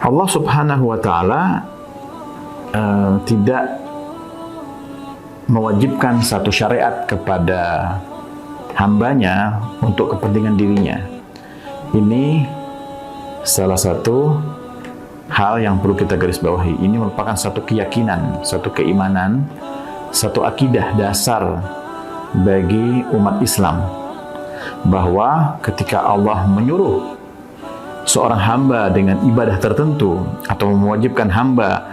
Allah Subhanahu wa Ta'ala tidak mewajibkan satu syariat kepada hambanya untuk kepentingan dirinya. Ini salah satu hal yang perlu kita garis bawahi. Ini merupakan satu keyakinan, satu keimanan, satu akidah dasar bagi umat Islam, bahwa ketika Allah menyuruh seorang hamba dengan ibadah tertentu atau mewajibkan hamba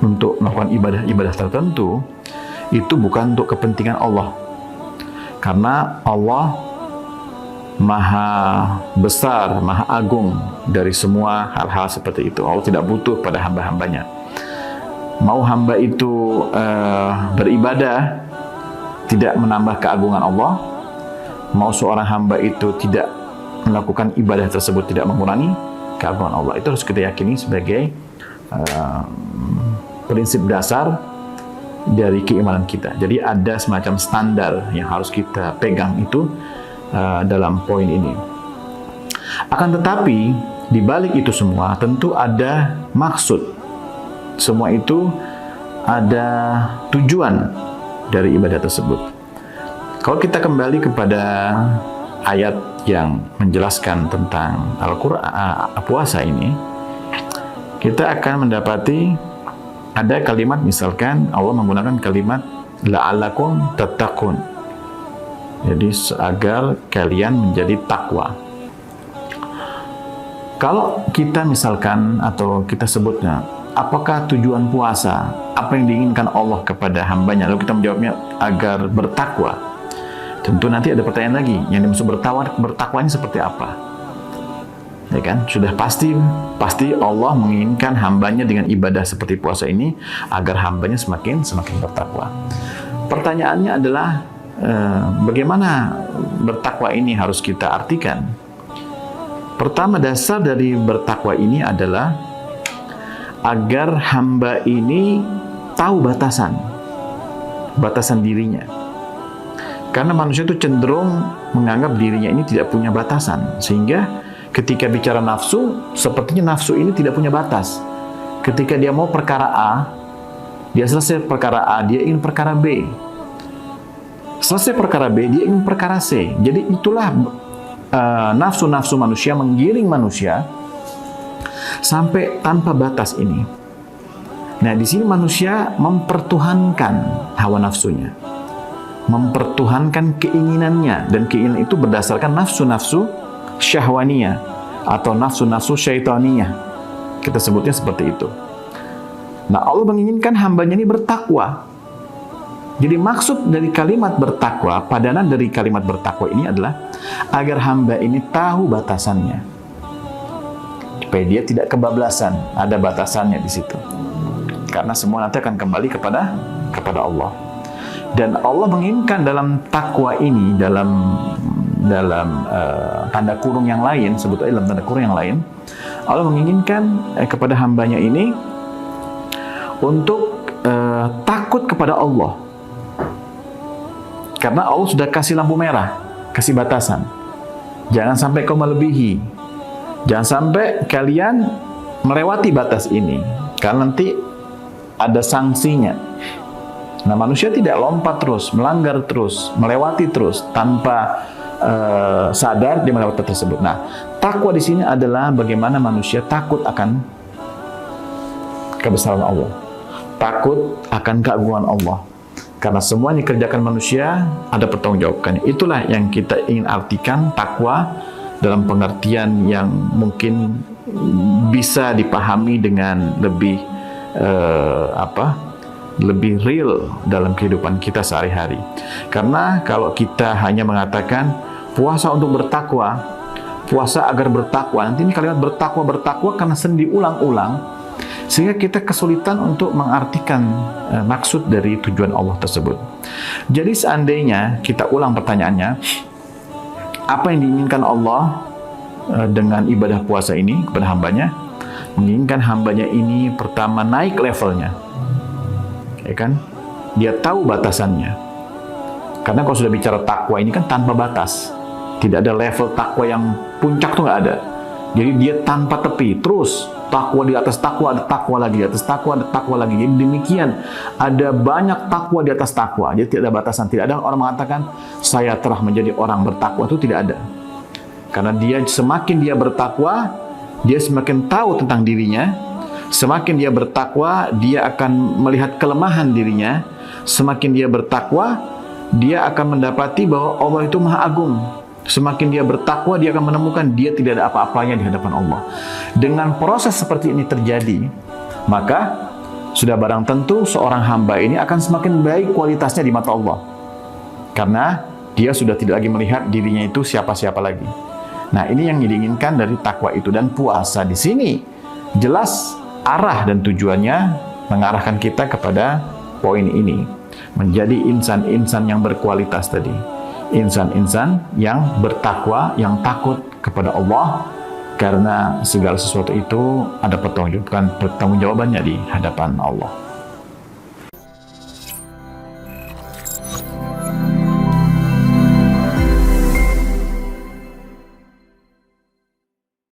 untuk melakukan ibadah-ibadah tertentu, itu bukan untuk kepentingan Allah, karena Allah Maha besar, Maha agung dari semua hal-hal seperti itu. Allah tidak butuh pada hamba-hambanya. Mau hamba itu beribadah tidak menambah keagungan Allah, mau seorang hamba itu tidak melakukan ibadah tersebut tidak mengurangi keagungan Allah. Itu harus kita yakini sebagai prinsip dasar dari keimanan kita. Jadi ada semacam standar yang harus kita pegang itu dalam poin ini. Akan tetapi di balik itu semua tentu ada maksud. Semua itu ada tujuan dari ibadah tersebut. Kalau kita kembali kepada ayat yang menjelaskan tentang Al-Quran, puasa ini, kita akan mendapati ada kalimat, misalkan Allah menggunakan kalimat la'allakum tattaqun. Jadi agar kalian menjadi takwa. Kalau kita misalkan atau kita sebutnya, apakah tujuan puasa? Apa yang diinginkan Allah kepada hambanya? Lalu kita menjawabnya agar bertakwa. Tentu nanti ada pertanyaan lagi, yang dimaksud bertakwa ini seperti apa? Ya kan? Sudah pasti Allah menginginkan hambanya dengan ibadah seperti puasa ini agar hambanya semakin bertakwa. Pertanyaannya adalah bagaimana bertakwa ini harus kita artikan? Pertama, dasar dari bertakwa ini adalah agar hamba ini tahu batasan dirinya. Karena manusia itu cenderung menganggap dirinya ini tidak punya batasan, sehingga ketika bicara nafsu, sepertinya nafsu ini tidak punya batas. Ketika dia mau perkara A, dia selesai perkara A, dia ingin perkara B. Selesai perkara B, dia ingin perkara C. Jadi itulah nafsu-nafsu manusia menggiring manusia sampai tanpa batas ini. Nah, di sini manusia mempertuhankan hawa nafsunya, mempertuhankan keinginannya, dan keinginan itu berdasarkan nafsu-nafsu syahwaniyah atau nafsu-nafsu syaitaniyah. Kita sebutnya seperti itu. Nah, Allah menginginkan hambanya ini bertakwa. Jadi maksud dari kalimat bertakwa, padanan dari kalimat bertakwa ini adalah agar hamba ini tahu batasannya, supaya dia tidak kebablasan. Ada batasannya di situ, karena semua nanti akan kembali kepada Allah. Dan Allah menginginkan dalam takwa ini, dalam tanda kurung yang lain, sebetulnya dalam tanda kurung yang lain, Allah menginginkan kepada hambanya ini untuk takut kepada Allah. Karena Allah sudah kasih lampu merah, kasih batasan. Jangan sampai kau melebihi. Jangan sampai kalian melewati batas ini, karena nanti ada sanksinya. Nah, manusia tidak lompat terus, melanggar terus, melewati terus tanpa sadar dia melewati tersebut. Nah, takwa di sini adalah bagaimana manusia takut akan kebesaran Allah, takut akan keagungan Allah. Karena semua yang dikerjakan manusia ada pertanggungjawabannya. Itulah yang kita ingin artikan takwa dalam pengertian yang mungkin bisa dipahami dengan lebih lebih real dalam kehidupan kita sehari-hari. Karena kalau kita hanya mengatakan puasa untuk bertakwa, puasa agar bertakwa, nanti ini kalimat bertakwa karena sering diulang-ulang, sehingga kita kesulitan untuk mengartikan maksud dari tujuan Allah tersebut. Jadi seandainya kita ulang pertanyaannya, apa yang diinginkan Allah dengan ibadah puasa ini kepada hambanya? Menginginkan hambanya ini pertama naik levelnya, ya kan? Dia tahu batasannya. Karena kalau sudah bicara takwa ini kan tanpa batas, tidak ada level takwa yang puncak tuh nggak ada. Jadi dia tanpa tepi, terus takwa di atas takwa, ada takwa lagi, di atas takwa, ada takwa lagi. Jadi demikian, ada banyak takwa di atas takwa. Jadi tidak ada batasan, tidak ada orang mengatakan, saya telah menjadi orang bertakwa, itu tidak ada. Karena dia semakin dia bertakwa, dia semakin tahu tentang dirinya. Semakin dia bertakwa, dia akan melihat kelemahan dirinya. Semakin dia bertakwa, dia akan mendapati bahwa Allah itu Maha Agung. Semakin dia bertakwa, dia akan menemukan dia tidak ada apa-apanya di hadapan Allah. Dengan proses seperti ini terjadi, maka sudah barang tentu seorang hamba ini akan semakin baik kualitasnya di mata Allah. Karena dia sudah tidak lagi melihat dirinya itu siapa-siapa lagi. Nah, ini yang diinginkan dari takwa itu. Dan puasa di sini jelas arah dan tujuannya mengarahkan kita kepada poin ini. Menjadi insan-insan yang berkualitas tadi. Insan-insan yang bertakwa, yang takut kepada Allah, karena segala sesuatu itu ada pertanggungjawabannya di hadapan Allah.